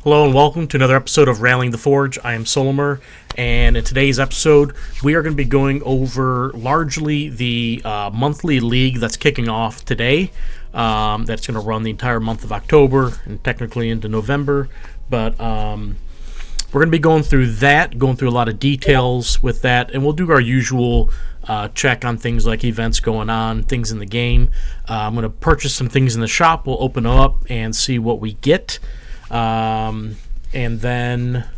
Hello and welcome to another episode of Rallying the Forge. I am Solymr, and in today's episode, we are going to be going over largely the monthly league that's kicking off today. That's going to run the entire month of October and technically into November. But we're going to be going through that, going through a lot of details with that, and we'll do our usual check on things like events going on, things in the game. I'm going to purchase some things in the shop. We'll open them up and see what we get. And then,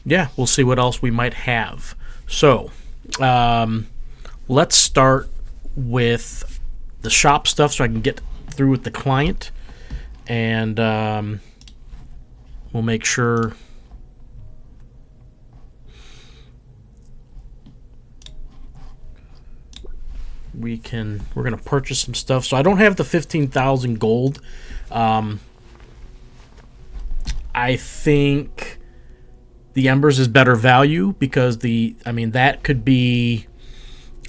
yeah, we'll see what else we might have. So, let's start with the shop stuff so I can get through with the client. And we'll make sure we're going to purchase some stuff. So I don't have the 15,000 gold. I think the Embers is better value because that could be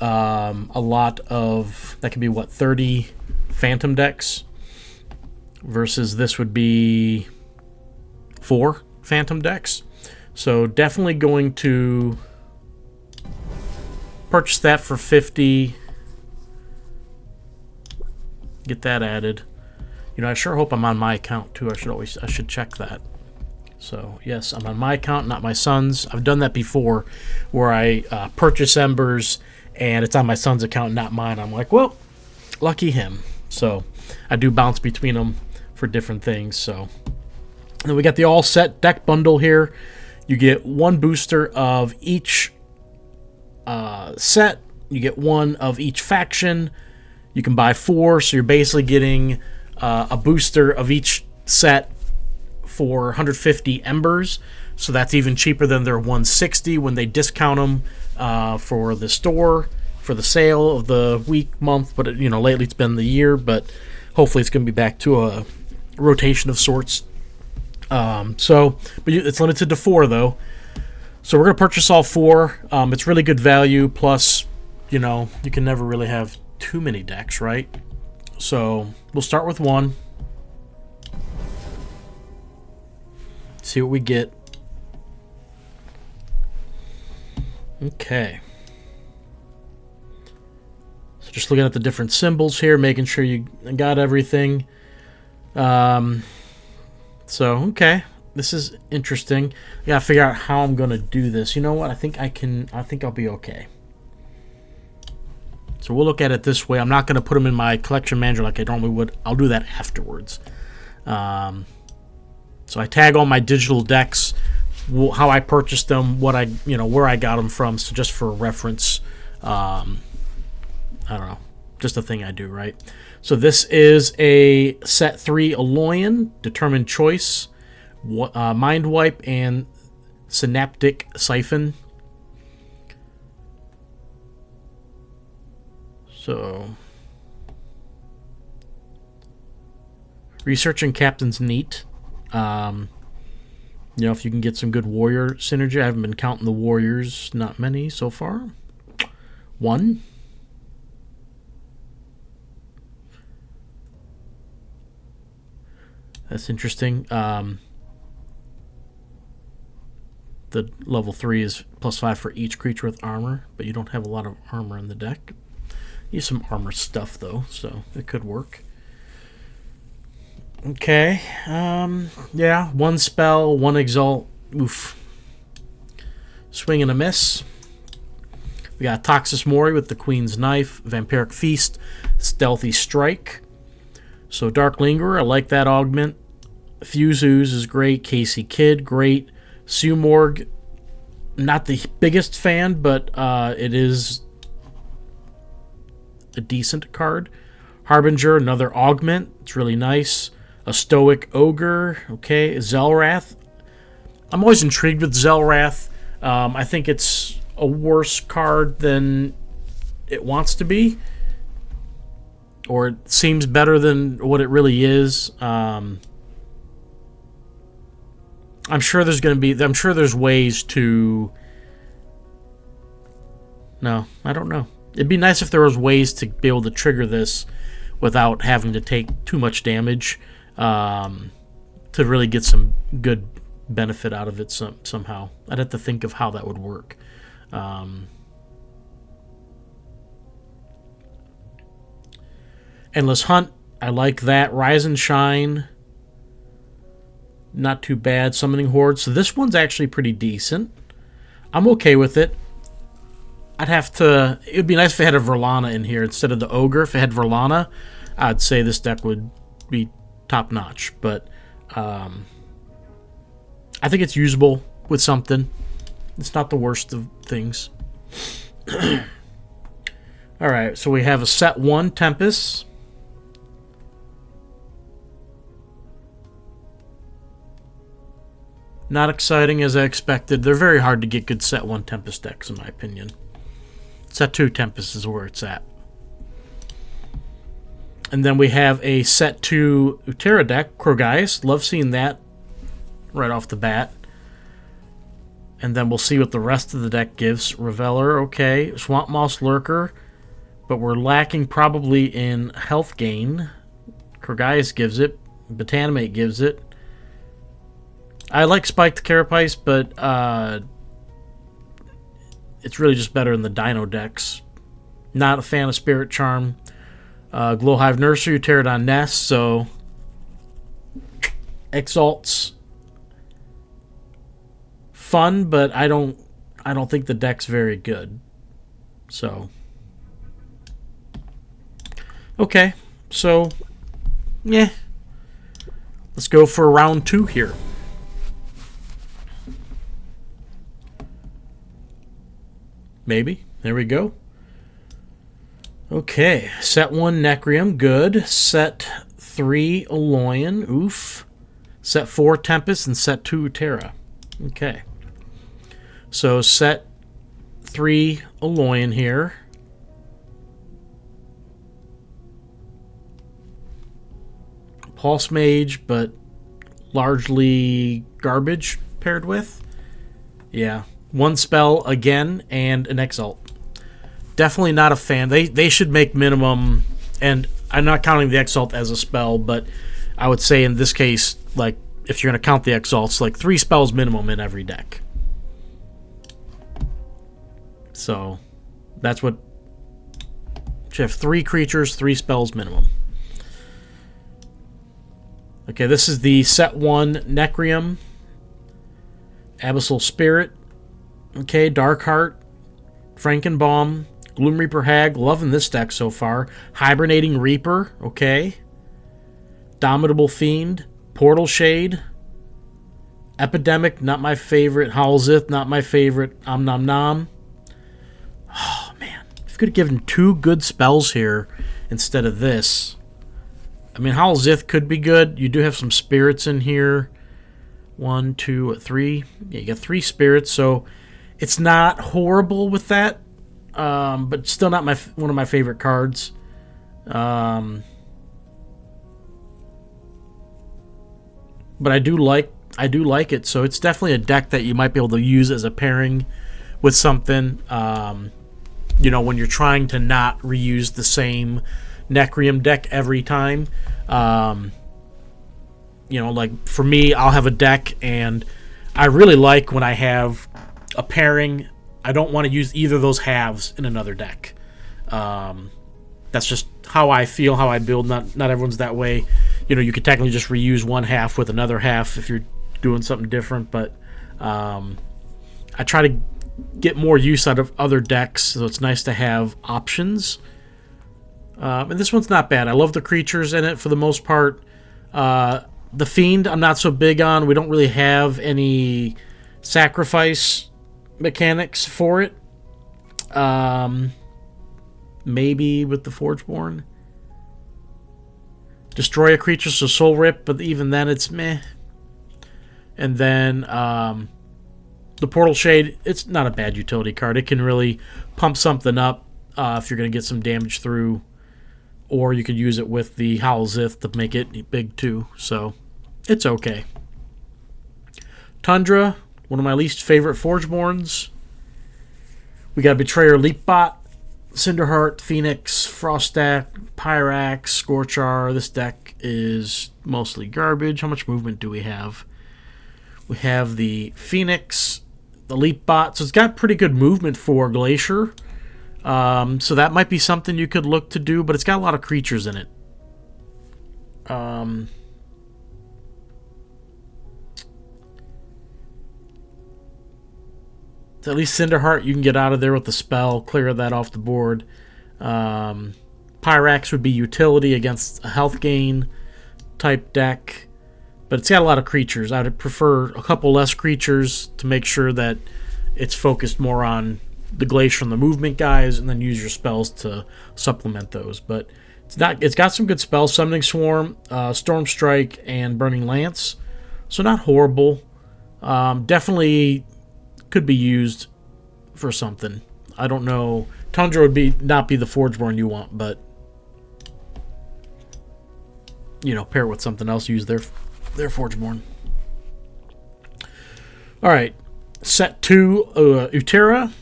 a lot of, that could be what, 30 Phantom decks versus this would be 4 Phantom decks. So definitely going to purchase that for 50. Get that added. You know, I sure hope I'm on my account too. I should check that. So, yes, I'm on my account, not my son's. I've done that before where I purchase Embers and it's on my son's account, not mine. I'm like, well, lucky him. So, I do bounce between them for different things. So, and then we got the all set deck bundle here. You get 1 booster of each set. You get 1 of each faction. You can buy 4, so you're basically getting a booster of each set for 150 Embers, so that's even cheaper than their 160 when they discount them for the store, for the sale of the week, month, but lately it's been the year, but hopefully it's going to be back to a rotation of sorts. But it's limited to 4 though, so we're going to purchase all 4. It's really good value, plus, you can never really have too many decks, right? So we'll start with 1. See what we get. Okay. So just looking at the different symbols here, making sure you got everything. Okay. This is interesting. I gotta figure out how I'm gonna do this. You know what? I think I'll be okay. So we'll look at it this way. I'm not gonna put them in my collection manager like I normally would. I'll do that afterwards. So I tag all my digital decks, how I purchased them, where I got them from. So just for reference, I don't know, just a thing I do, right? So this is a set 3 Aloyan, Determined Choice, Mind Wipe, and Synaptic Siphon. So researching Captain's neat. If you can get some good warrior synergy. I haven't been counting the warriors, not many so far. 1. That's interesting. The level 3 is +5 for each creature with armor, but you don't have a lot of armor in the deck. You have some armor stuff though, so it could work. Okay, yeah, 1 spell, 1 exalt, oof. Swing and a miss. We got Toxis Mori with the Queen's Knife, Vampiric Feast, Stealthy Strike. So Dark Lingerer, I like that augment. Fuse Ooze is great, Casey Kidd, great. Sumorg, not the biggest fan, but it is a decent card. Harbinger, another augment, it's really nice. A Stoic Ogre, okay. Zelrath. I'm always intrigued with Zelrath. I think it's a worse card than it wants to be. Or it seems better than what it really is. I'm sure there's ways to... No, I don't know. It'd be nice if there was ways to be able to trigger this without having to take too much damage. To to really get some good benefit out of it somehow. I'd have to think of how that would work. Endless Hunt, I like that. Rise and Shine, not too bad. Summoning Horde, so this one's actually pretty decent. I'm okay with it. I'd have to... It would be nice if it had a Verlana in here instead of the Ogre. If it had Verlana, I'd say this deck would be top-notch. But I think it's usable with something. It's not the worst of things. Alright, so we have a set 1 Tempest. Not exciting as I expected. They're very hard to get good set 1 Tempest decks, in my opinion. Set 2 Tempest is where it's at. And then we have a set 2 Utera deck, Krogais. Love seeing that right off the bat. And then we'll see what the rest of the deck gives. Reveller, okay. Swamp Moss Lurker. But we're lacking probably in health gain. Krogais gives it. Botanimate gives it. I like Spiked Carapace, but it's really just better in the Dino decks. Not a fan of Spirit Charm. Glowhive Nursery, Pterodon Nest, so Exalt's fun, but I don't think the deck's very good. So okay, so yeah. Let's go for round 2 here. Maybe. There we go. Okay. Set 1 Necrium. Good. Set 3 Aloyan. Oof. Set 4 Tempest and set 2 Terra. Okay. So set 3 Aloyan here. Pulse Mage, but largely garbage paired with. Yeah. 1 spell again and an Exalt. Definitely not a fan. They should make minimum, and I'm not counting the Exalt as a spell, but I would say in this case, like, if you're going to count the Exalts, like 3 spells minimum in every deck. So that's what you have: 3 creatures, 3 spells minimum. Okay, this is the set 1 Necrium. Abyssal Spirit. Okay, Darkheart, Frankenbaum, Gloom Reaper Hag, loving this deck so far. Hibernating Reaper, okay. Domitable Fiend, Portal Shade, Epidemic, not my favorite. Howlzith, not my favorite. Nom Nom. Oh, man. If you could have given 2 good spells here instead of this. I mean, Howlzith could be good. You do have some spirits in here. 1, 2, 3. Yeah, you got 3 spirits, so it's not horrible with that, but still not one of my favorite cards. But I do like it, so it's definitely a deck that you might be able to use as a pairing with something. You know, when you're trying to not reuse the same Necrium deck every time. You know, like for me, I'll have a deck, and I really like when I have a pairing. I don't want to use either of those halves in another deck. That's just how I feel, how I build. Not everyone's that way. You know, you could technically just reuse one half with another half if you're doing something different, but I try to get more use out of other decks, so it's nice to have options. And this one's not bad. I love the creatures in it for the most part. The Fiend I'm not so big on. We don't really have any sacrifice mechanics for it. Maybe with the Forgeborn. Destroy a creature, so Soul Rip, but even then it's meh. And then the Portal Shade, it's not a bad utility card. It can really pump something up if you're going to get some damage through. Or you could use it with the Howlzith to make it big too. So it's okay. Tundra, one of my least favorite Forgeborns. We got Betrayer Leapbot, Cinderheart, Phoenix, Frostak, Pyrax, Scorchar. This deck is mostly garbage. How much movement do we have? We have the Phoenix, the Leap Bot. So it's got pretty good movement for Glacier. So that might be something you could look to do, but it's got a lot of creatures in it. At least Cinderheart, you can get out of there with the spell, clear that off the board. Pyrax would be utility against a health gain type deck, but it's got a lot of creatures. I would prefer a couple less creatures to make sure that it's focused more on the Glacier and the movement guys, and then use your spells to supplement those. But it's got some good spells: Summoning Swarm, Storm Strike, and Burning Lance. So not horrible. Definitely could be used for something. I don't know. Tundra would not be the Forgeborn you want, but pair it with something else. Use their Forgeborn. All right, set 2, Utera,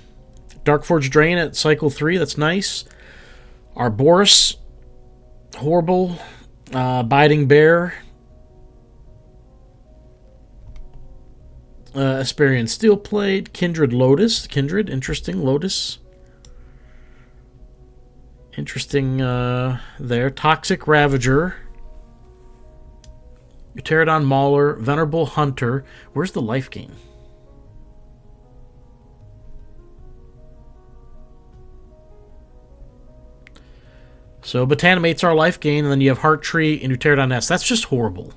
Darkforge Drain at cycle 3. That's nice. Arboris, horrible. Biting Bear. Asperian Steelplate, Kindred Lotus. Kindred, interesting. Lotus. Interesting there. Toxic Ravager. Pterodon Mauler, Venerable Hunter. Where's the life gain? So Botanimate's our life gain, and then you have Heart Tree and Pterodon Nest. That's just horrible.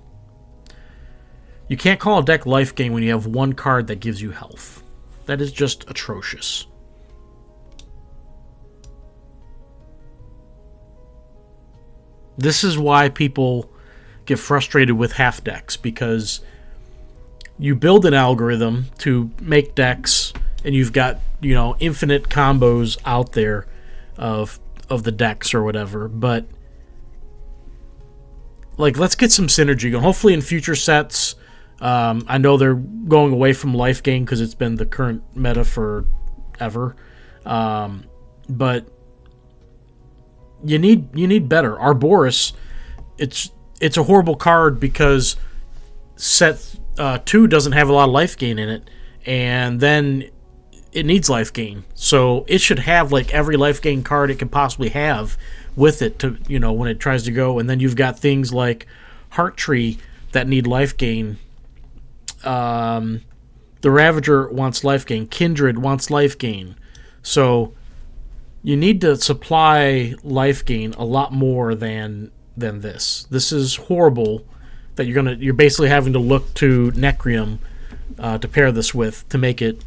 You can't call a deck life gain when you have one card that gives you health. That is just atrocious. This is why people get frustrated with half decks, because you build an algorithm to make decks, and you've got infinite combos out there of the decks or whatever. But let's get some synergy going. Hopefully in future sets. I know they're going away from life gain because it's been the current meta forever. But you need better. Arboris, it's a horrible card because set 2 doesn't have a lot of life gain in it, and then it needs life gain. So it should have every life gain card it could possibly have with it to when it tries to go. And then you've got things like Heart Tree that need life gain. The Ravager wants life gain. Kindred wants life gain. So you need to supply life gain a lot more than this. This is horrible that you're basically having to look to Necrium to pair this with to make it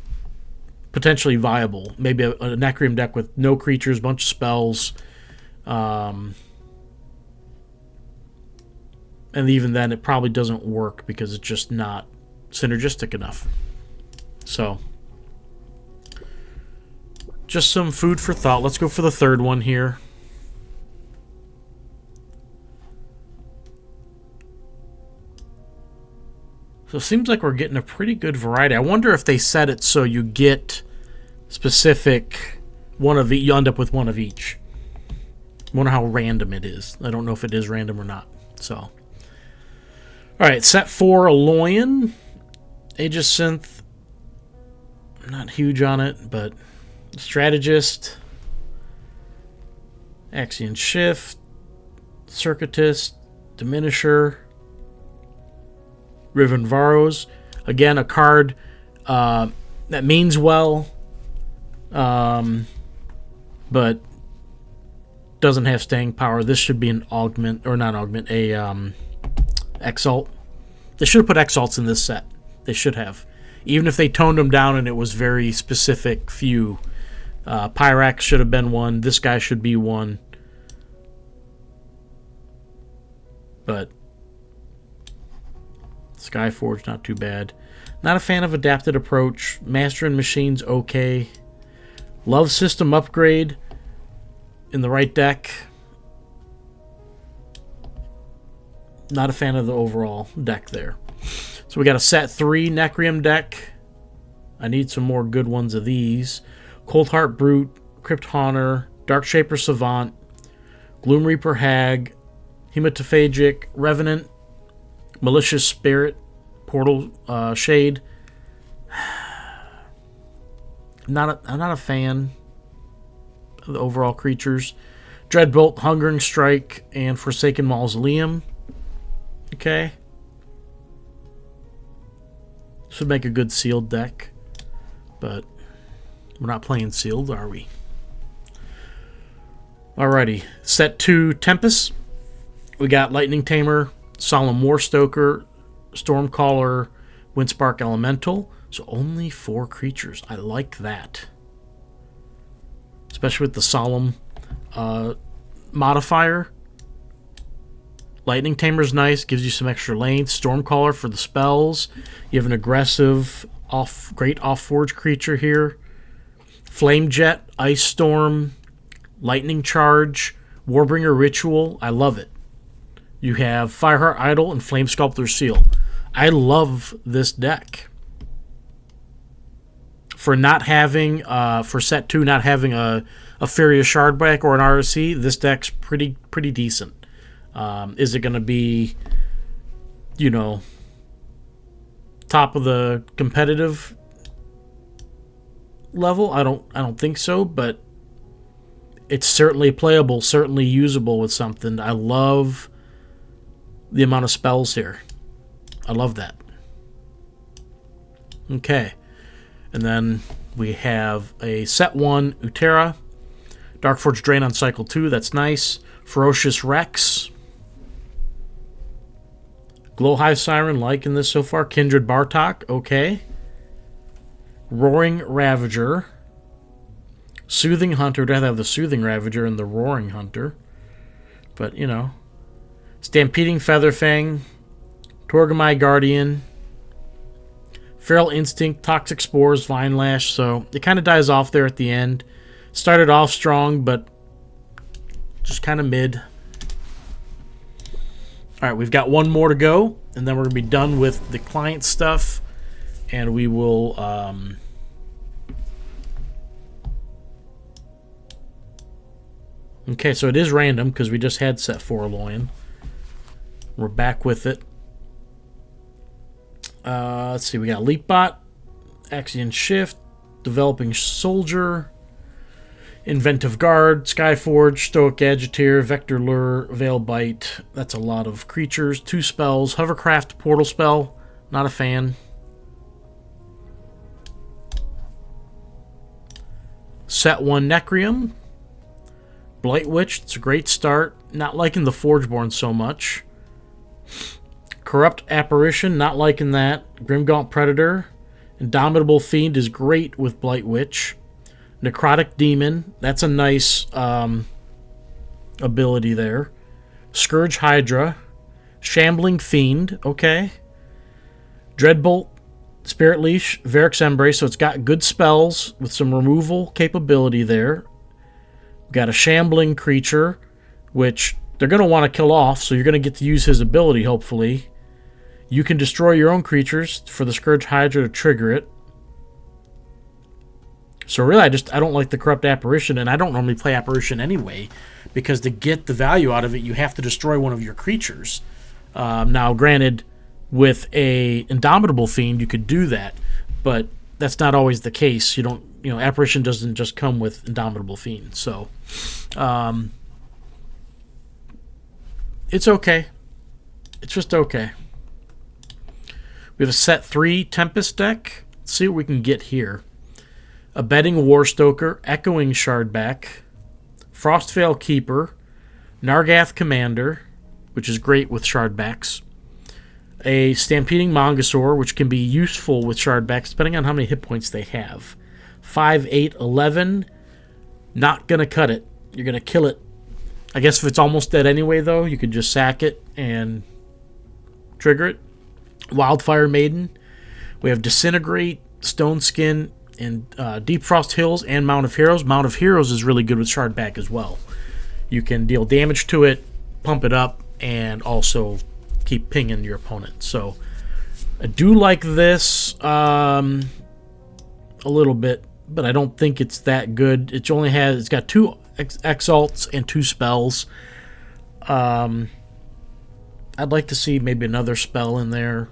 potentially viable. Maybe a Necrium deck with no creatures, bunch of spells. And even then it probably doesn't work because it's just not synergistic enough. So just some food for thought. Let's go for the third one here. So it seems like we're getting a pretty good variety. I wonder if they set it so you get specific one of you end up with one of each. I wonder how random it is. I don't know if it is random or not. So all right, set 4, Aloyan. Aegis Synth, I'm not huge on it, but Strategist, Axion Shift, Circuitist, Diminisher, Riven Varos. Again, a card that means well, but doesn't have staying power. This should be an augment, or not augment, a Exalt. They should have put Exalts in this set. They should have. Even if they toned them down and it was very specific few. Pyrax should have been one. This guy should be one. But Skyforge, not too bad. Not a fan of Adapted Approach. Master and Machine's okay. Love System Upgrade in the right deck. Not a fan of the overall deck there. So we got a set 3 Necrium deck. I need some more good ones of these. Coldheart Brute, Crypt Haunter, Darkshaper Savant, Gloom Reaper Hag, Hematophagic Revenant, Malicious Spirit, Portal Shade. I'm not a fan of the overall creatures. Dreadbolt, Hungering Strike, and Forsaken Mausoleum. Okay. This would make a good sealed deck, but we're not playing sealed, are we? Alrighty. Set 2 Tempest. We got Lightning Tamer, Solemn Warstoker, Stormcaller, Windspark Elemental. So only 4 creatures. I like that. Especially with the Solemn modifier. Lightning Tamer's nice, gives you some extra length. Stormcaller for the spells. You have an aggressive, great off-forge creature here. Flame Jet, Ice Storm, Lightning Charge, Warbringer Ritual. I love it. You have Fireheart Idol and Flame Sculptor's Seal. I love this deck. For not having, for set 2, not having a Furious Shardback or an RSC, this deck's pretty decent. Is it going to be, you know, top of the competitive level? I don't think so, but it's certainly playable, certainly usable with something. I love the amount of spells here. I love that. Okay. And then we have a set 1 Utera. Darkforge Drain on cycle 2. That's nice. Ferocious Rex. Glowhive Siren, liking this so far. Kindred Bartok. Okay. Roaring Ravager. Soothing Hunter. I'd rather have the Soothing Ravager and the Roaring Hunter. But, you know. Stampeding Featherfang. Torgamai Guardian. Feral Instinct. Toxic Spores. Vine Lash. So it kind of dies off there at the end. Started off strong, but just kind of mid. Alright, we've got one more to go, and then we're going to be done with the client stuff. And we will... Okay, so it is random, because we just had set 4 Loin. We're back with it. Let's see, we got Leapbot, Axion Shift, Developing Soldier, Inventive Guard, Skyforge, Stoic Agiteer, Vector Lure, Veilbite. That's a lot of creatures. 2 spells. Hovercraft, Portal Spell. Not a fan. Set 1 Necrium. Blight Witch. It's a great start. Not liking the Forgeborn so much. Corrupt Apparition. Not liking that. Grimgaunt Predator. Indomitable Fiend is great with Blight Witch. Necrotic Demon, that's a nice ability there. Scourge Hydra. Shambling Fiend, okay. Dreadbolt, Spirit Leash, Varric's Embrace, so it's got good spells with some removal capability there. We've got a Shambling Creature, which they're going to want to kill off, so you're going to get to use his ability, hopefully. You can destroy your own creatures for the Scourge Hydra to trigger it. So really, I don't like the Corrupt Apparition, and I don't normally play Apparition anyway, because to get the value out of it, you have to destroy one of your creatures. Now, granted, with a Indomitable Fiend, you could do that, but that's not always the case. You don't, Apparition doesn't just come with Indomitable Fiend. So, it's okay. It's just okay. We have a set 3 Tempest deck. Let's see what we can get here. Abetting Warstoker, Echoing Shardback, Frostveil Keeper, Nargath Commander, which is great with Shardbacks, a Stampeding Mongosaur, which can be useful with Shardbacks depending on how many hit points they have. 5, 8, 11, not going to cut it. You're going to kill it. I guess if it's almost dead anyway, though, you could just sack it and trigger it. Wildfire Maiden. We have Disintegrate, Stone Skin, and Deep Frost Hills and Mount of Heroes. Mount of Heroes is really good with Shardback as well. You can deal damage to it, pump it up, and also keep pinging your opponent. So I do like this a little bit, but I don't think it's that good. It's got 2 exalts and 2 spells. I'd like to see maybe another spell in there.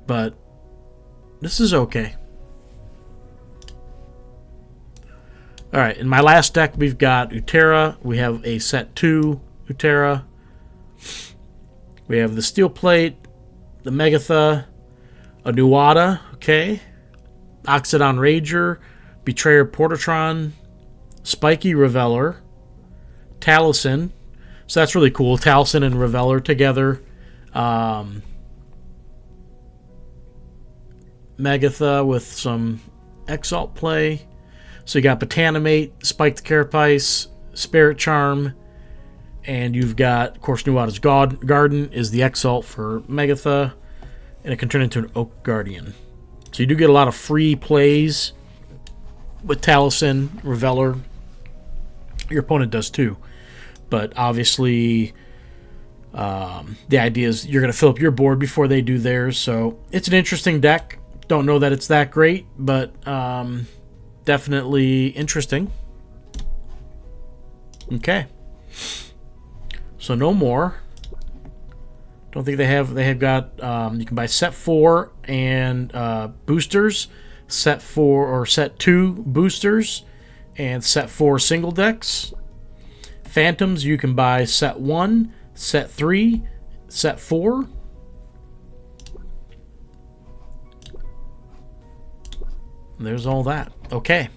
But this is okay. Alright, in my last deck we've got Utera. We have a set 2 Utera. We have the Steel Plate, the Megatha, a Nuada, okay, Oxidon Rager, Betrayer Portatron, Spiky Reveller, Taliesin. So that's really cool. Taliesin and Reveller together. Megatha with some Exalt play. So you got Botanimate, Spike the Carapace, Spirit Charm, and you've got, of course, Nuada's Garden is the Exalt for Megatha, and it can turn into an Oak Guardian. So you do get a lot of free plays with Taliesin, Reveller. Your opponent does too. But obviously, the idea is you're going to fill up your board before they do theirs. So it's an interesting deck. Don't know that it's that great, but definitely interesting. Okay. So no more. Don't think they have. They have got. You can buy set 4 and boosters, set 4 or set 2 boosters, and set 4 single decks. Phantoms you can buy set 1, set 3, set 4. There's all that. Okay.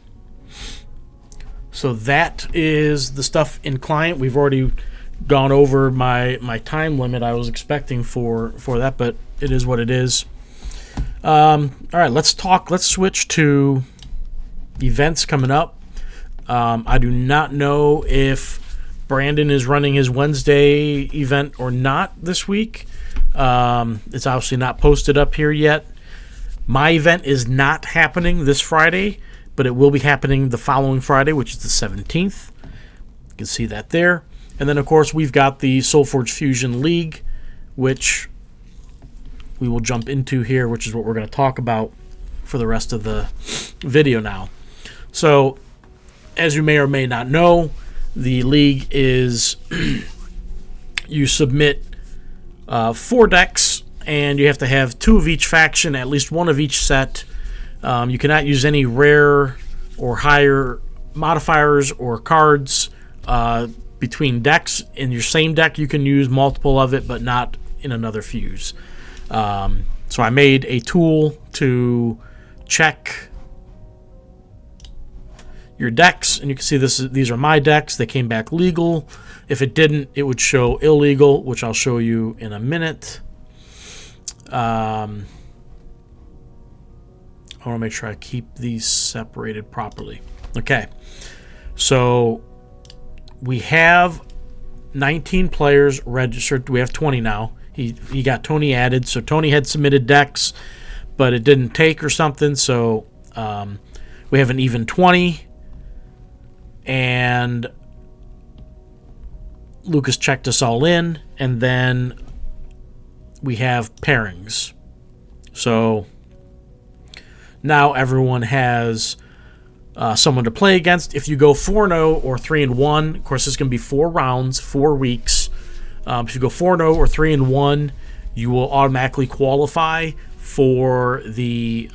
So that is the stuff in client. We've already gone over my time limit I was expecting for that, but it is what it is. All right, let's switch to events coming up. I do not know if Brandon is running his Wednesday event or not this week. It's obviously not posted up here yet. My event is not happening this Friday, but it will be happening the following Friday, which is the 17th. You can see that there. And then, of course, we've got the SolForge Fusion League, which we will jump into here, which is what we're going to talk about for the rest of the video now. So, as you may or may not know, the league is you submit 4 decks, and you have to have 2 of each faction, at least 1 of each set. You cannot use any rare or higher modifiers or cards between decks. In your same deck, you can use multiple of it, but not in another fuse. So I made a tool to check your decks, and you can see these are my decks. They came back legal. If it didn't, it would show illegal, which I'll show you in a minute. I want to make sure I keep these separated properly. Okay, so we have 19 players registered. We have 20 now. He got Tony added, so Tony had submitted decks, but it didn't take or something, so we have an even 20, and Lucas checked us all in, and then we have pairings. So now everyone has someone to play against. If you go 4-0 or 3-1, of course, it's going to be 4 rounds, 4 weeks. If you go 4-0 or 3-1, you will automatically qualify for the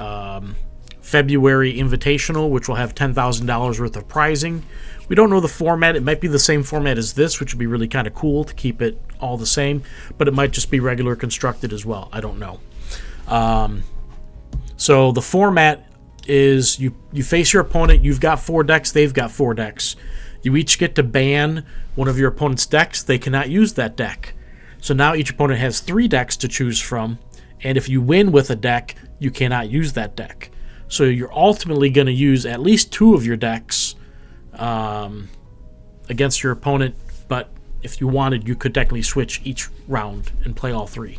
February Invitational, which will have $10,000 worth of prizing. We don't know the format. It might be the same format as this, which would be really kind of cool to keep it all the same, but it might just be regular constructed as well. I don't know. So the format is you face your opponent. You've got 4 decks. They've got 4 decks. You each get to ban one of your opponent's decks. They cannot use that deck. So now each opponent has 3 decks to choose from, and if you win with a deck, you cannot use that deck. So you're ultimately going to use at least 2 of your decks against your opponent, but if you wanted, you could technically switch each round and play all 3.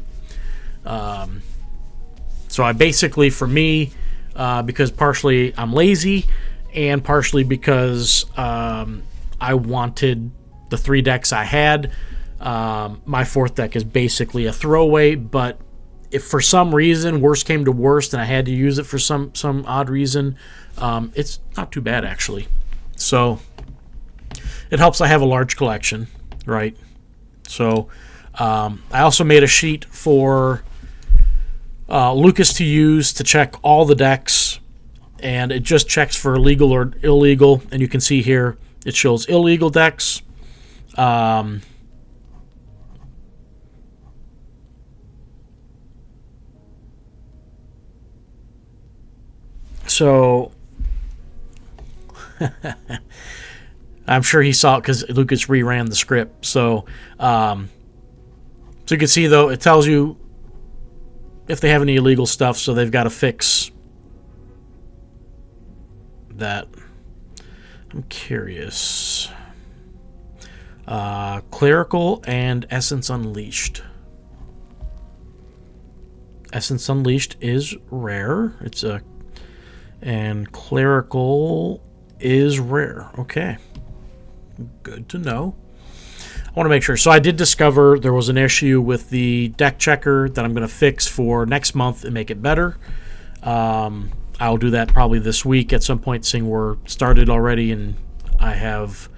So I basically, for me, because partially I'm lazy and partially because I wanted the 3 decks I had, my 4th deck is basically a throwaway, but if for some reason worst came to worst and I had to use it for some odd reason, it's not too bad actually. So it helps I have a large collection, right? So I also made a sheet for Lucas to use to check all the decks, and it just checks for legal or illegal. And you can see here it shows illegal decks. So I'm sure he saw it because Lucas reran the script. So you can see, though, it tells you if they have any illegal stuff, so they've got to fix that. I'm curious. Clerical and Essence Unleashed. Essence Unleashed is rare. And Clerical is rare. Okay. Good to know. I want to make sure. So I did discover there was an issue with the deck checker that I'm going to fix for next month and make it better. I'll do that probably this week at some point, seeing we're started already and I have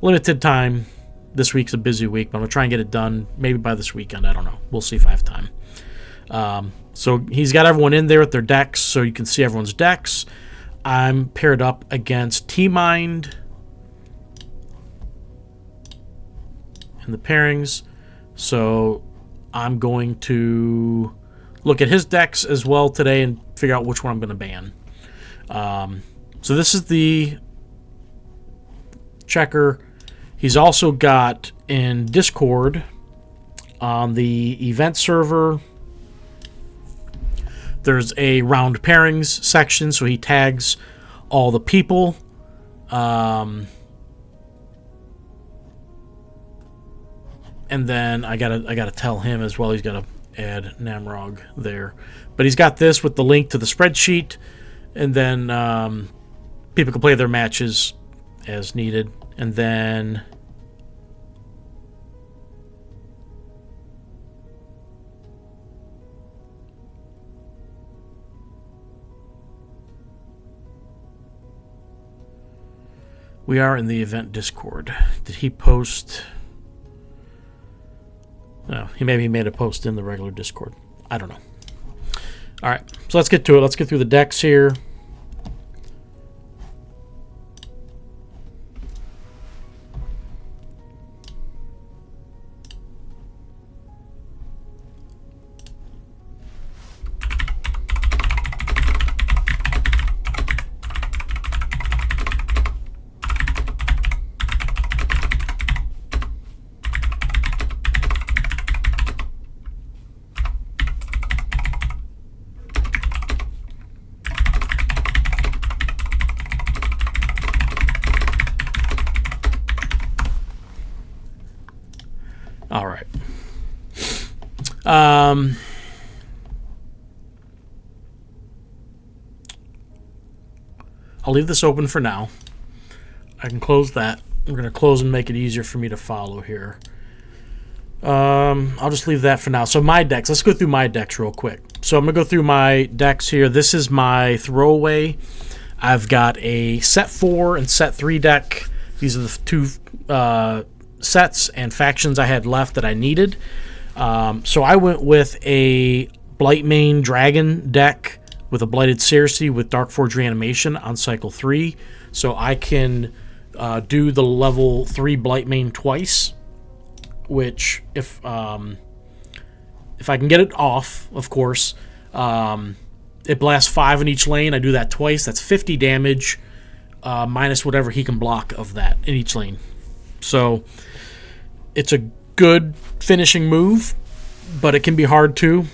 limited time. This week's a busy week, but I'm going to try and get it done maybe by this weekend. I don't know. We'll see if I have time. So he's got everyone in there with their decks, so you can see everyone's decks. I'm paired up against T-Mind in the pairings, so I'm going to look at his decks as well today and figure out which one I'm going to ban. So this is the checker. He's also got in Discord on the event server, there's a round pairings section, so he tags all the people. And then I gotta tell him as well. He's gotta add Namrog there, but he's got this with the link to the spreadsheet, and then people can play their matches as needed. And then we are in the event Discord. Did he post? No, he maybe made a post in the regular Discord. I don't know. All right, so let's get to it. Let's get through the decks here. All right. I'll leave this open for now. I can close that. I'm going to close and make it easier for me to follow here. I'll just leave that for now. So my decks. Let's go through my decks real quick. So I'm going to go through my decks here. This is my throwaway. I've got a set 4 and set 3 deck. These are the two sets and factions I had left that I needed. So I went with a Blightmane Dragon deck with a Blighted Circe with Darkforge Reanimation on cycle 3. So I can do the level 3 Blightmane twice, which if I can get it off, of course, it blasts 5 in each lane. I do that twice. That's 50 damage minus whatever he can block of that in each lane. So it's a good finishing move, but it can be hard too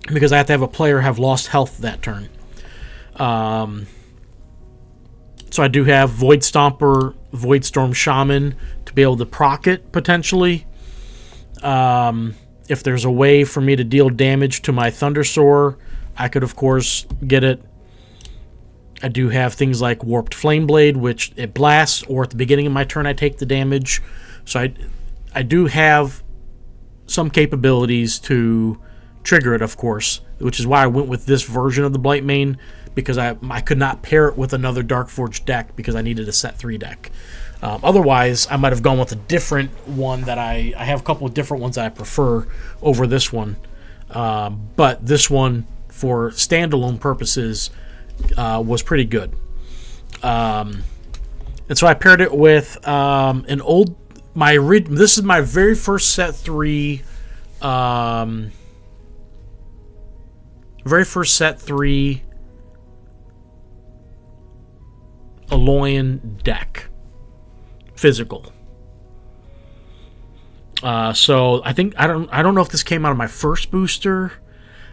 because I have to have a player have lost health that turn. So I do have Void Stomper, Void Storm Shaman to be able to proc it potentially. If there's a way for me to deal damage to my Thundersoar, I could of course get it. I do have things like Warped Flameblade, which it blasts, or at the beginning of my turn I take the damage. So I do have some capabilities to trigger it, of course, which is why I went with this version of the Blightmane, because I could not pair it with another Darkforge deck because I needed a set 3 deck. Otherwise, I might have gone with a different one that I have a couple of different ones that I prefer over this one. But this one, for standalone purposes, was pretty good. And so I paired it with an old... This is my very first set 3... very first set 3 Aloyan deck. Physical. So I think I don't know if this came out of my first booster.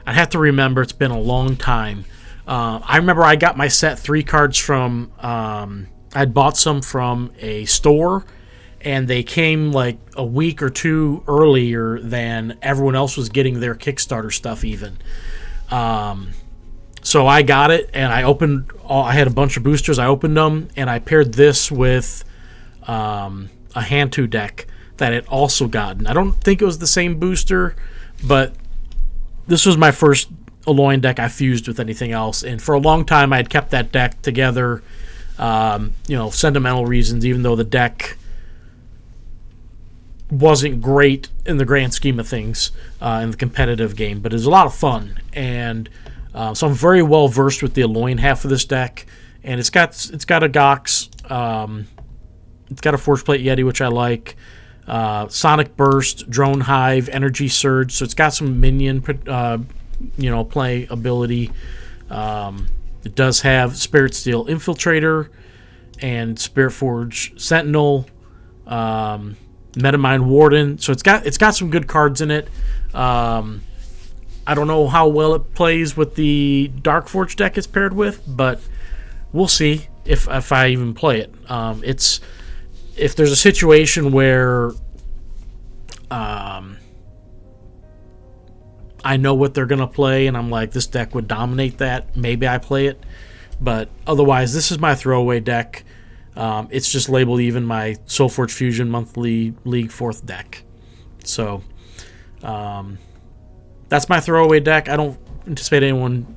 I'd have to remember. It's been a long time. I remember I got my set 3 cards from I'd bought some from a store, and they came like a week or two earlier than everyone else was getting their Kickstarter stuff even. So I got it, and I had a bunch of boosters. I opened them, and I paired this with a Hantu deck that it also gotten. I don't think it was the same booster, but this was my first Aloyan deck I fused with anything else. And for a long time, I had kept that deck together, sentimental reasons, even though the deck wasn't great in the grand scheme of things in the competitive game. But it was a lot of fun. And so I'm very well versed with the Aloyan half of this deck. And it's got a Gox. It's got a Forge Plate Yeti, which I like. Sonic Burst, Drone Hive, Energy Surge. So it's got some minion, play ability. It does have Spirit Steel Infiltrator and Spirit Forge Sentinel, Metamind Warden. So it's got some good cards in it. I don't know how well it plays with the Dark Forge deck it's paired with, but we'll see if I even play it. If there's a situation where I know what they're going to play and I'm like, this deck would dominate that, maybe I play it. But otherwise, this is my throwaway deck. It's just labeled even my SolForge Fusion Monthly League 4th deck. So that's my throwaway deck. I don't anticipate anyone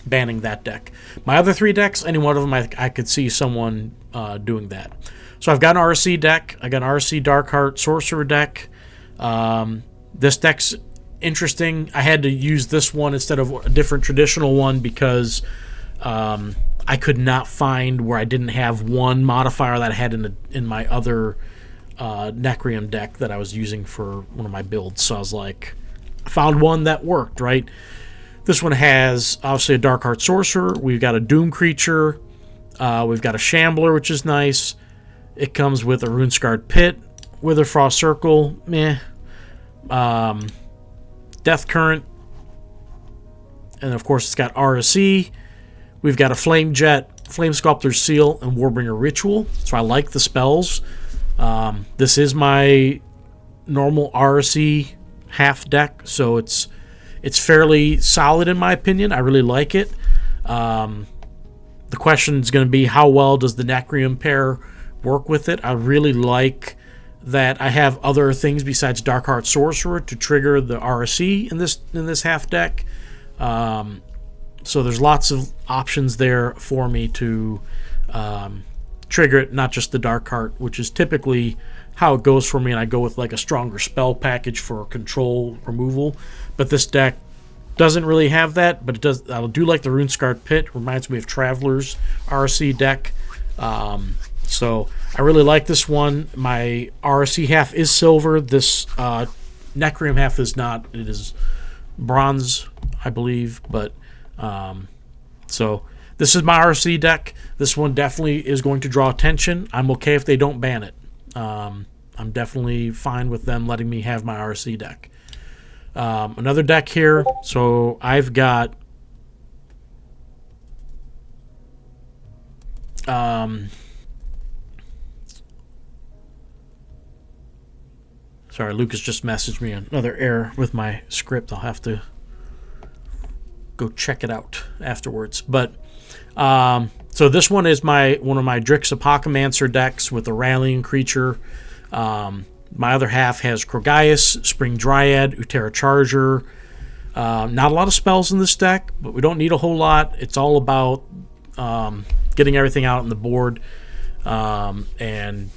banning that deck. My other 3 decks, any one of them, I could see someone doing that. So I've got an RC deck. I got an RC Darkheart Sorcerer deck. This deck's interesting. I had to use this one instead of a different traditional one because I could not find where I didn't have one modifier that I had in my other Necrium deck that I was using for one of my builds. So I was like, I found one that worked, right? This one has obviously a Darkheart Sorcerer. We've got a Doom Creature. We've got a Shambler, which is nice. It comes with a Runescarred Pit, Witherfrost Circle, meh. Death Current. And of course, it's got RSE. We've got a Flame Jet, Flame Sculptor's Seal, and Warbringer Ritual. So I like the spells. This is my normal RSE half deck, so it's fairly solid in my opinion. I really like it. The question is going to be, how well does the Necrium pair work with it? I really like that I have other things besides Darkheart Sorcerer to trigger the RSE in this half deck. So there's lots of options there for me to trigger it, not just the Darkheart, which is typically how it goes for me, and I go with like a stronger spell package for control removal. But this deck doesn't really have that, but it does. I do like the Runescarred Pit. Reminds me of Traveler's RC deck. So I really like this one. My RC half is silver. This Necrium half is not. It is bronze, I believe. But so this is my RC deck. This one definitely is going to draw attention. I'm okay if they don't ban it. I'm definitely fine with them letting me have my RC deck. Another deck here. So I've got sorry, Lucas just messaged me another error with my script. I'll have to go check it out afterwards. But so this one is one of my Drix Apocomancer decks with a Rallying Creature. My other half has Krogaius, Spring Dryad, Utera Charger. Not a lot of spells in this deck, but we don't need a whole lot. It's all about getting everything out on the board. and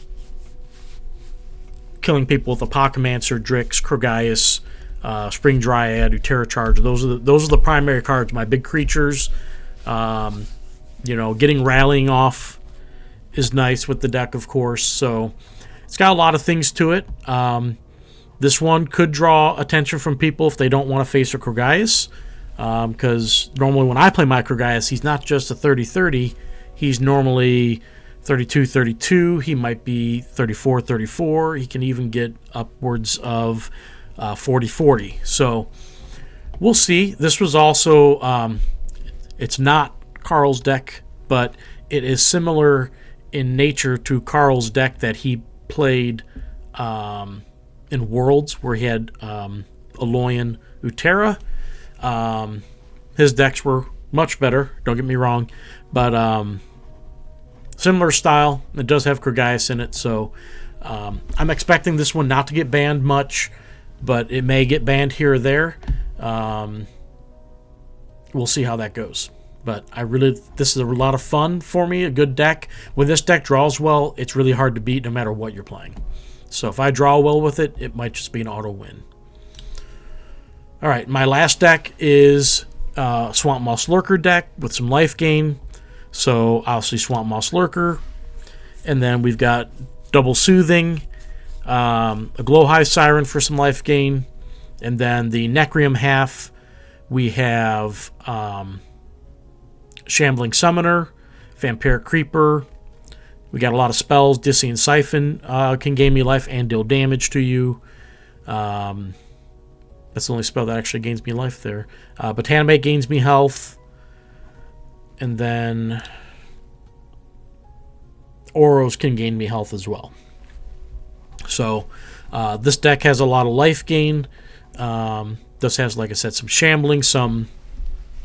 killing people with Apocalypse, Drix, Krogaius, Spring Dryad, Utera Charge. Those are the primary cards. My big creatures. Getting Rallying off is nice with the deck, of course. So it's got a lot of things to it. This one could draw attention from people if they don't want to face a Krogaius. Because normally when I play my Krogaius, he's not just a 30-30. He's normally 32-32. He might be 34-34. He can even get upwards of 40-40. So we'll see. This was also, it's not Carl's deck, but it is similar in nature to Carl's deck that he played in Worlds, where he had Aloyan Utera. His decks were much better, don't get me wrong, but similar style. It does have Krogaius in it, so I'm expecting this one not to get banned much, but it may get banned here or there. We'll see how that goes. But this is a lot of fun for me, a good deck. When this deck draws well, it's really hard to beat no matter what you're playing. So if I draw well with it, it might just be an auto win. All right, my last deck is Swamp Moss Lurker deck with some life gain. So obviously Swamp Moss Lurker. And then we've got Double Soothing, a Glowhive Siren for some life gain. And then the Necrium half, we have Shambling Summoner, Vampiric Creeper. We got a lot of spells. Dissing Siphon can gain me life and deal damage to you. That's the only spell that actually gains me life there. Botanimate gains me health. And then Oros can gain me health as well. So this deck has a lot of life gain. This has, like I said, some shambling, some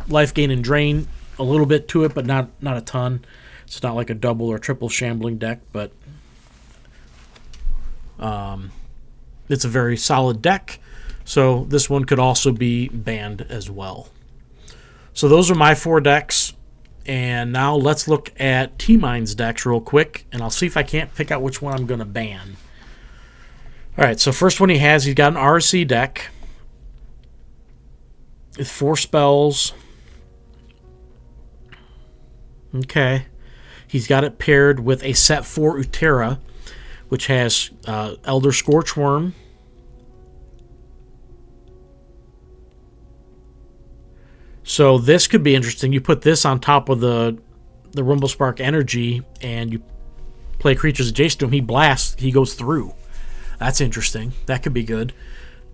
life gain and drain, a little bit to it, but not a ton. It's not like a double or triple shambling deck, but it's a very solid deck. So this one could also be banned as well. So those are my 4 decks. And now let's look at T-Mine's decks real quick, and I'll see if I can't pick out which one I'm going to ban. All right, so first one he's got an RC deck with 4 spells. Okay. He's got it paired with a set 4 Utera, which has Elder Scorchworm, so this could be interesting. You put this on top of the Rumblespark Energy, and you play creatures adjacent to him. He blasts. He goes through. That's interesting. That could be good.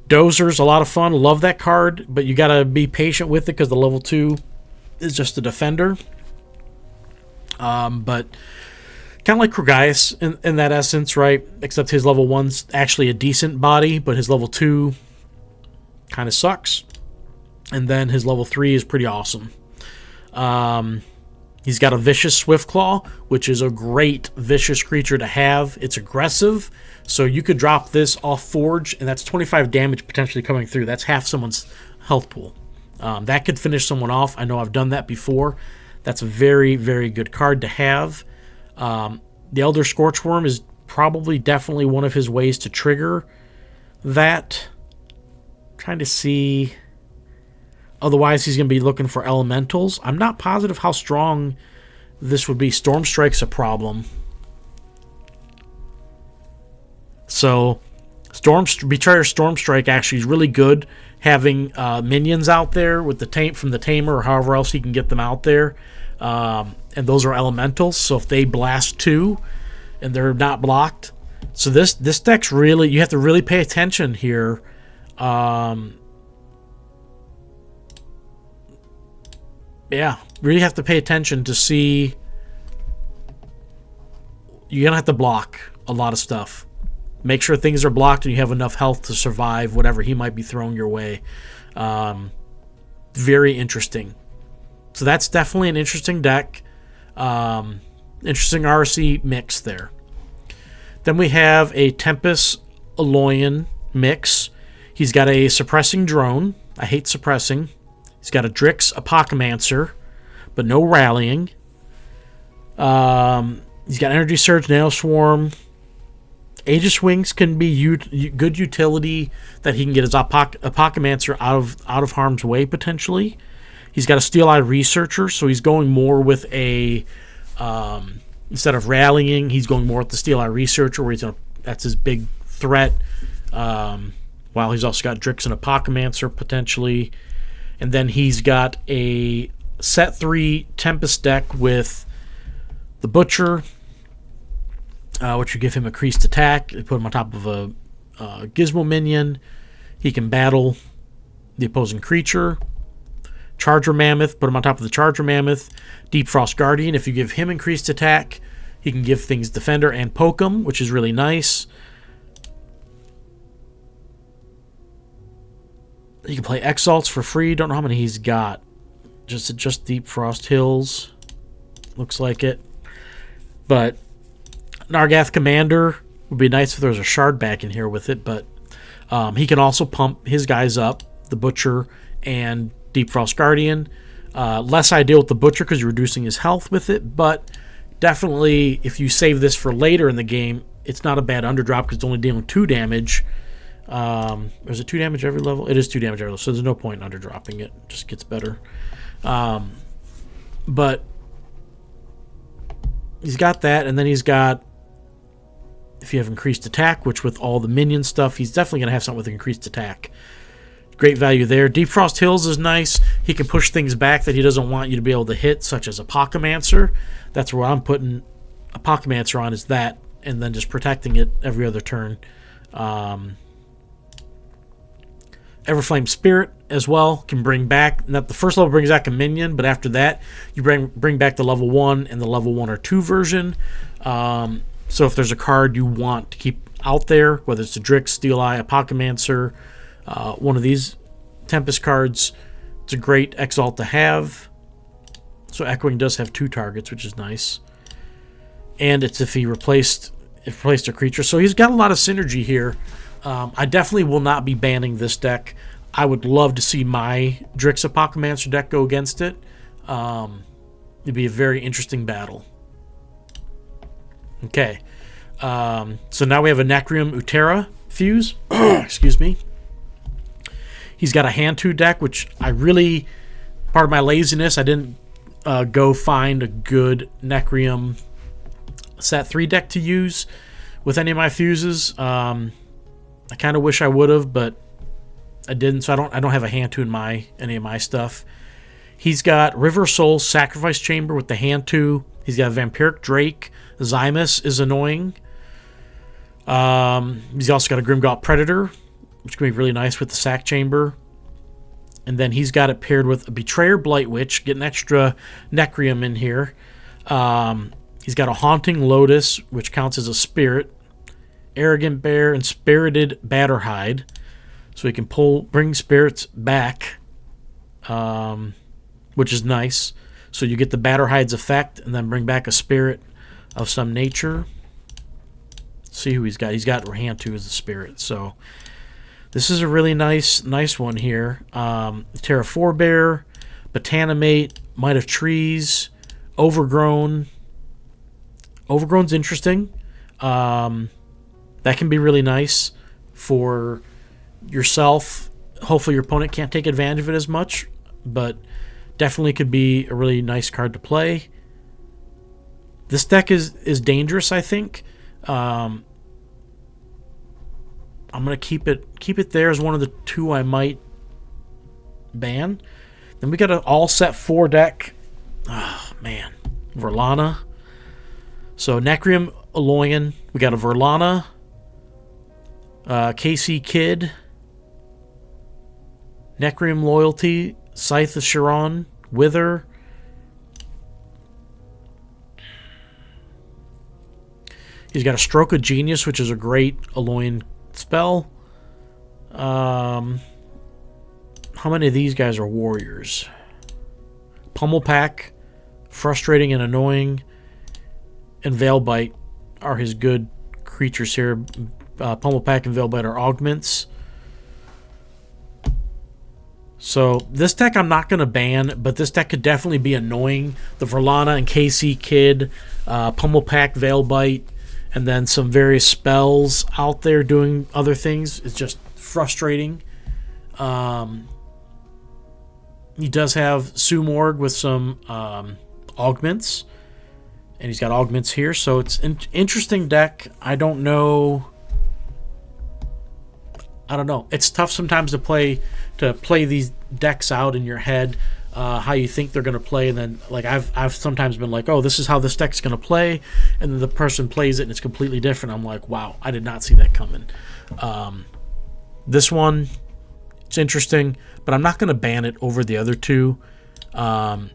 Dozer's a lot of fun. Love that card, but you got to be patient with it because the level 2 is just a defender. But kind of like Krogaius in that essence, right? Except his level 1's actually a decent body, but his level 2 kind of sucks. And then his level 3 is pretty awesome. He's got a Vicious Swiftclaw, which is a great vicious creature to have. It's aggressive, so you could drop this off Forge, and that's 25 damage potentially coming through. That's half someone's health pool. That could finish someone off. I know I've done that before. That's a very, very good card to have. The Elder Scorchworm is probably definitely one of his ways to trigger that. I'm trying to see. Otherwise, he's going to be looking for elementals. I'm not positive how strong this would be. Storm Strike's a problem. So, Betrayer Storm Strike actually is really good. Having minions out there with from the Tamer or however else he can get them out there. And those are elementals. So if they blast 2 and they're not blocked. So this deck's really, you have to really pay attention here. Yeah, really have to pay attention to see. You're going to have to block a lot of stuff. Make sure things are blocked and you have enough health to survive whatever he might be throwing your way. Very interesting. So that's definitely an interesting deck. Interesting RC mix there. Then we have a Tempest Aloyan mix. He's got a Suppressing Drone. I hate suppressing. He's got a Drix Apocalypse, but no rallying. He's got Energy Surge, Nail Swarm. Aegis Wings can be good utility that he can get his Apocamancer out of harm's way potentially. He's got a Steel-Eyed Researcher, so he's going more with a instead of rallying, he's going more with the Steel-Eyed Researcher, where that's his big threat. While he's also got Drix and Apocamancer potentially, and then he's got a set 3 Tempest deck with the Butcher, which would give him increased attack. They put him on top of a Gizmo minion. He can battle the opposing creature. Charger Mammoth, put him on top of the Charger Mammoth. Deep Frost Guardian, if you give him increased attack, he can give things Defender and poke him, which is really nice. You can play Exalts for free. Don't know how many he's got. Just Deep Frost Hills. Looks like it. But Nargath Commander would be nice if there was a Shard back in here with it, but he can also pump his guys up, the Butcher and Deep Frost Guardian. Less ideal with the Butcher because you're reducing his health with it, but definitely if you save this for later in the game, it's not a bad underdrop because it's only dealing 2 damage. Is it 2 damage every level? It is 2 damage every level, so there's no point in underdropping it. It just gets better. But he's got that, and then he's got, if you have increased attack, which with all the minion stuff, he's definitely going to have something with increased attack. Great value there. Deep Frost Hills is nice. He can push things back that he doesn't want you to be able to hit, such as Apocamancer. That's where I'm putting Apocamancer on, is that, and then just protecting it every other turn. Everflame Spirit as well can bring back, not the first level brings back a minion, but after that you bring back the level 1 and the level 1 or 2 version. So if there's a card you want to keep out there, whether it's a Drix, Steel-Eye, Apocamancer, one of these Tempest cards, it's a great Exalt to have. So Echoing does have 2 targets, which is nice. And it's if he replaced a creature. So he's got a lot of synergy here. I definitely will not be banning this deck. I would love to see my Drix Apocamancer deck go against it. It'd be a very interesting battle. Okay. So now we have a Nekrium Utera fuse. Excuse me. He's got a Hand-2 deck, which I really, part of my laziness, I didn't go find a good Nekrium set 3 deck to use with any of my fuses. I kind of wish I would have, but I didn't, so I don't have a Hand-2 in any of my stuff. He's got River Soul Sacrifice Chamber with the Hand-2. He's got Vampiric Drake. Zymus is annoying. He's also got a Grimgaunt Predator, which can be really nice with the Sack Chamber. And then he's got it paired with a Betrayer Blight Witch, get an extra Nekrium in here. He's got a Haunting Lotus, which counts as a spirit. Arrogant Bear and Spirited Batterhide, so he can bring spirits back, which is nice. So you get the Batterhide's effect and then bring back a spirit of some nature. Let's see who he's got. He's got Hand-2 as a spirit. So this is a really nice one here. Terra Forebear, Botanimate, Might of Trees, Overgrown. Overgrown's interesting. That can be really nice for yourself. Hopefully your opponent can't take advantage of it as much, but definitely could be a really nice card to play. This deck is dangerous, I think. I'm going to keep it there as one of the 2 I might ban. Then we got an all set 4 deck. Oh, man. Verlana. So Nekrium Aloyan. We got a Verlana. KC Kid, Nekrium Loyalty, Scythe of Chiron, Wither. He's got a Stroke of Genius, which is a great Aloyan spell. How many of these guys are warriors? Pummel Pack, Frustrating and Annoying, and Veilbite are his good creatures here. Pummel Pack and Veilbite are augments. So this deck I'm not going to ban, but this deck could definitely be annoying. The Verlana and KC Kid, Pummel Pack, Veilbite, and then some various spells out there doing other things. It's just frustrating. He does have Sumorg with some augments, and he's got augments here, so it's an interesting deck. I don't know. It's tough sometimes to play these decks out in your head, how you think they're going to play, and then like I've sometimes been like, oh, this is how this deck's going to play, and then the person plays it and it's completely different. I'm like, wow, I did not see that coming. This one, it's interesting, but I'm not going to ban it over the other two. So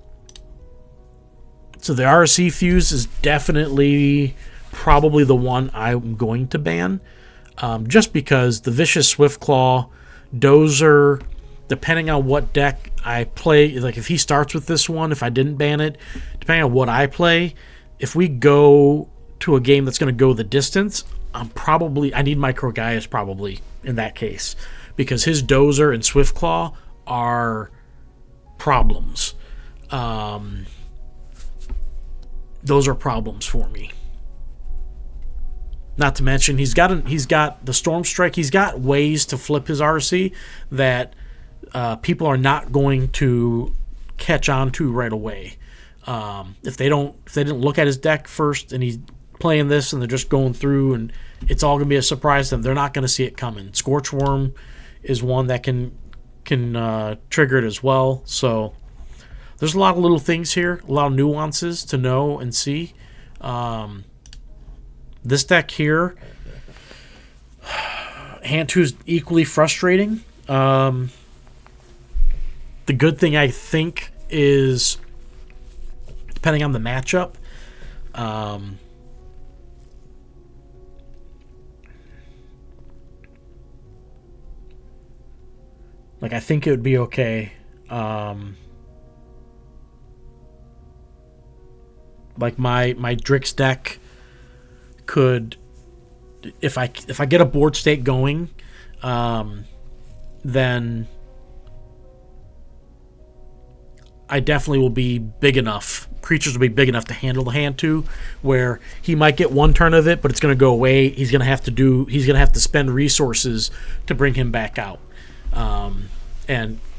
the RC Fuse is definitely probably the one I'm going to ban, just because the Vicious Swiftclaw, Dozer, depending on what deck I play, like if he starts with this one, if I didn't ban it, depending on what I play, if we go to a game that's going to go the distance, I need Micro Gaius probably in that case, because his Dozer and Swiftclaw are problems. Those are problems for me. Not to mention he's got the Storm Strike. He's got ways to flip his RC that people are not going to catch on to right away. If they didn't look at his deck first and he's playing this and they're just going through and it's all going to be a surprise to them, they're not going to see it coming. Scorchworm is one that can trigger it as well. So there's a lot of little things here, a lot of nuances to know and see. This deck here, hand 2 is equally frustrating. The good thing I think is, depending on the matchup, like I think it would be okay. Like my Drix deck could, if I get a board state going, then I definitely will be big enough. Creatures will be big enough to handle the hand 2, where he might get one turn of it, but it's going to go away. He's going to have to spend resources to bring him back out. And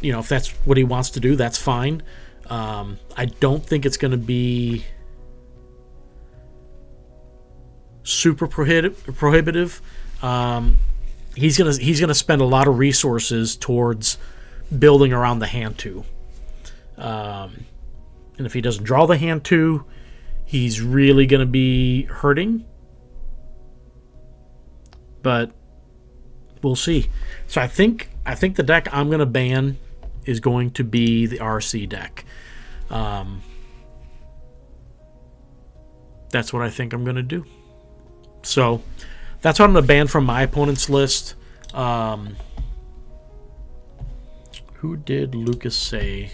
if that's what he wants to do, that's fine. I don't think it's going to be super prohibitive. He's gonna spend a lot of resources towards building around the hand 2. And if he doesn't draw the hand 2, he's really gonna be hurting. But we'll see. So I think the deck I'm gonna ban is going to be the RC deck. That's what I think I'm gonna do. So that's what I'm going to ban from my opponent's list. Who did Lucas say?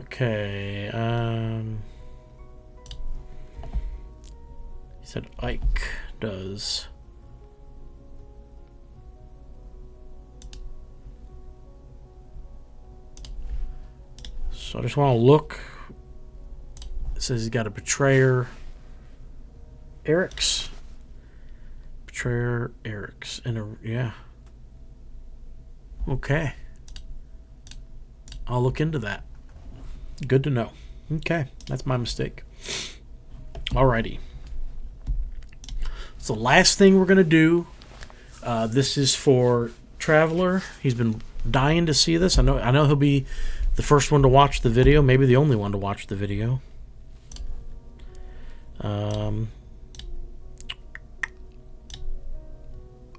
Okay, he said Ike does. So I just want to look. It says he's got a Betrayer Eric's. Betrayer Eric's. Yeah. Okay. I'll look into that. Good to know. Okay, that's my mistake. Alrighty. So last thing we're going to do, this is for Traveler. He's been dying to see this. I know he'll be the first one to watch the video, maybe the only one to watch the video. All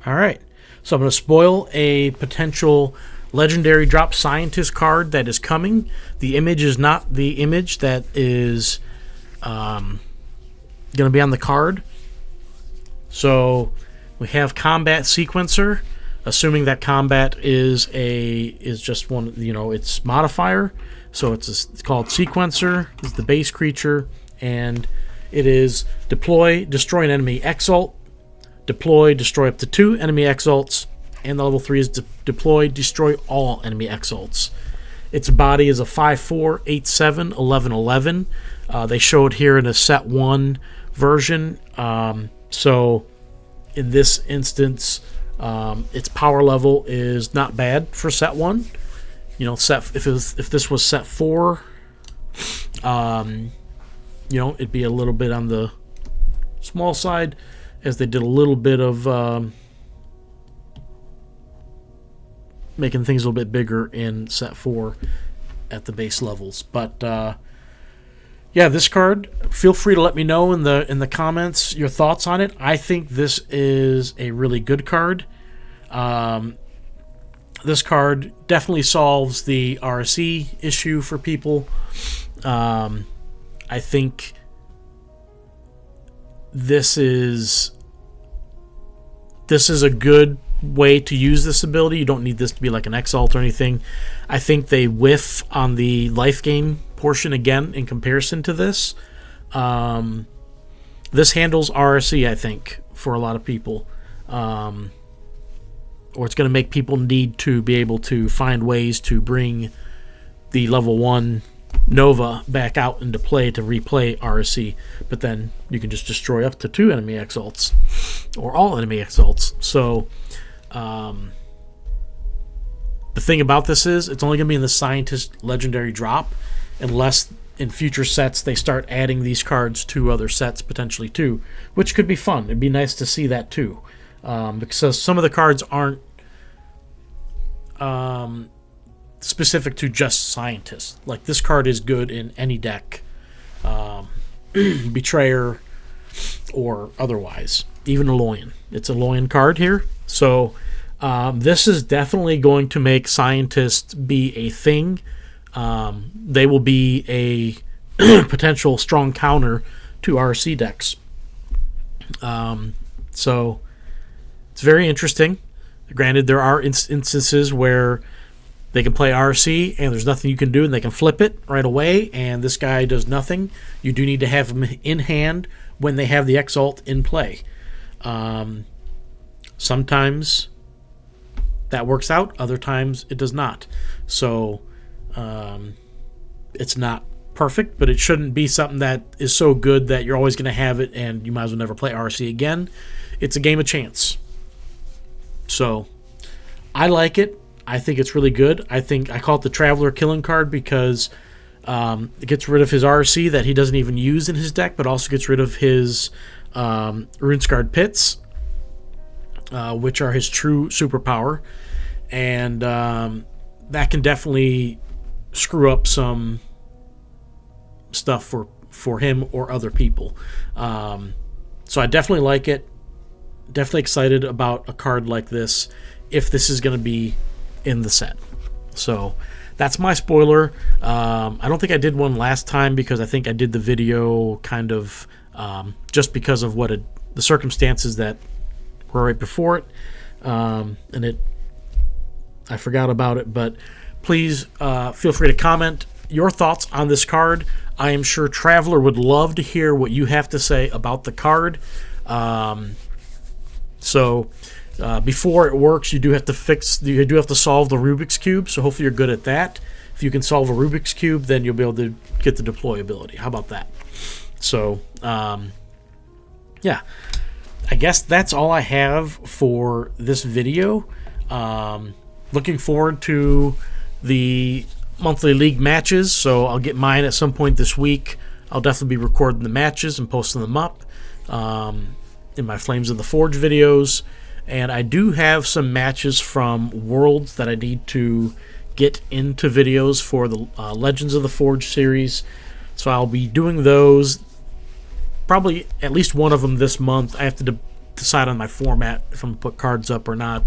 right, so I'm going to spoil a potential legendary drop scientist card that is coming. The image is not the image that is going to be on the card. So we have combat sequencer, assuming that combat is just one, its modifier. So it's called sequencer. It's the base creature, and it is deploy, destroy an enemy exalt, deploy, destroy up to 2 enemy exalts, and the level 3 is deploy, destroy all enemy exalts. Its body is a 5/4, 8/7, 11/11. They show it here in a set 1 version. So in this instance, its power level is not bad for set 1. If this was set 4, it'd be a little bit on the small side, as they did a little bit of making things a little bit bigger in set 4 at the base levels. But yeah, this card, feel free to let me know in the comments your thoughts on it. I think this is a really good card. This card definitely solves the RSE issue for people. I think this is a good way to use this ability. You don't need this to be like an Exalt or anything. I think they whiff on the life gain portion again in comparison to this. This handles RSE, I think, for a lot of people. Or it's going to make people need to be able to find ways to bring the level 1 Nova back out into play to replay RSE, but then you can just destroy up to 2 enemy exalts or all enemy exalts. So the thing about this is it's only going to be in the Scientist Legendary drop, unless in future sets they start adding these cards to other sets potentially too, which could be fun. It'd be nice to see that too, because some of the cards aren't specific to just scientists. Like this card is good in any deck, Betrayer or otherwise, even a Loyan. It's a Loyan card here, so this is definitely going to make scientists be a thing. They will be a potential strong counter to RC decks. So it's very interesting. Granted, there are instances where they can play RC and there's nothing you can do, and they can flip it right away, and this guy does nothing. You do need to have him in hand when they have the Exalt in play. Sometimes that works out, other times it does not. So it's not perfect, but it shouldn't be something that is so good that you're always going to have it and you might as well never play RC again. It's a game of chance. So I like it. I think it's really good. I call it the Traveler killing card because it gets rid of his RC that he doesn't even use in his deck, but also gets rid of his Runescarred Pits, which are his true superpower. And that can definitely screw up some stuff for him or other people. So I definitely like it. Definitely excited about a card like this if this is going to be in the set. So that's my spoiler. I don't think I did one last time because I think I did the video kind of just because of the circumstances that were right before it, and I forgot about it. But please feel free to comment your thoughts on this card. I am sure Traveler would love to hear what you have to say about the card. So before it works, you do have to solve the Rubik's Cube. So hopefully you're good at that. If you can solve a Rubik's Cube, then you'll be able to get the deployability. How about that? So yeah, I guess that's all I have for this video. Looking forward to the monthly league matches, so I'll get mine at some point this week. I'll definitely be recording the matches and posting them up in my Flames of the Forge videos. And I do have some matches from Worlds that I need to get into videos for the Legends of the Forge series, so I'll be doing those probably at least one of them this month. I have to decide on my format, if I'm going to put cards up or not,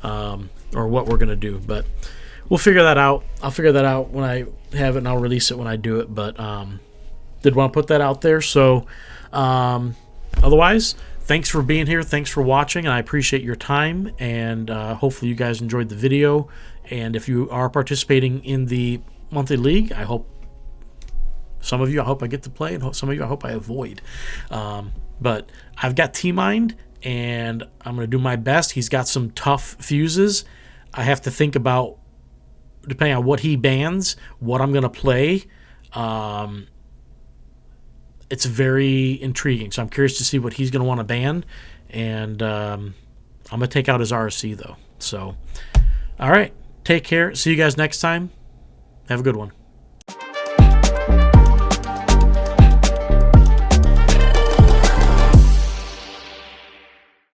or what we're going to do. But we'll figure that out. I'll figure that out when I have it, and I'll release it when I do it. But did want to put that out there. So otherwise, thanks for being here. Thanks for watching, and I appreciate your time. And hopefully you guys enjoyed the video. And if you are participating in the monthly league, I hope some of you, I hope I get to play, and some of you, I hope I avoid. But I've got T-Mind, and I'm going to do my best. He's got some tough fuses. I have to think about, depending on what he bans, what I'm going to play. It's very intriguing, so I'm curious to see what he's going to want to ban. And I'm going to take out his RSC, though. So, all right. Take care. See you guys next time. Have a good one.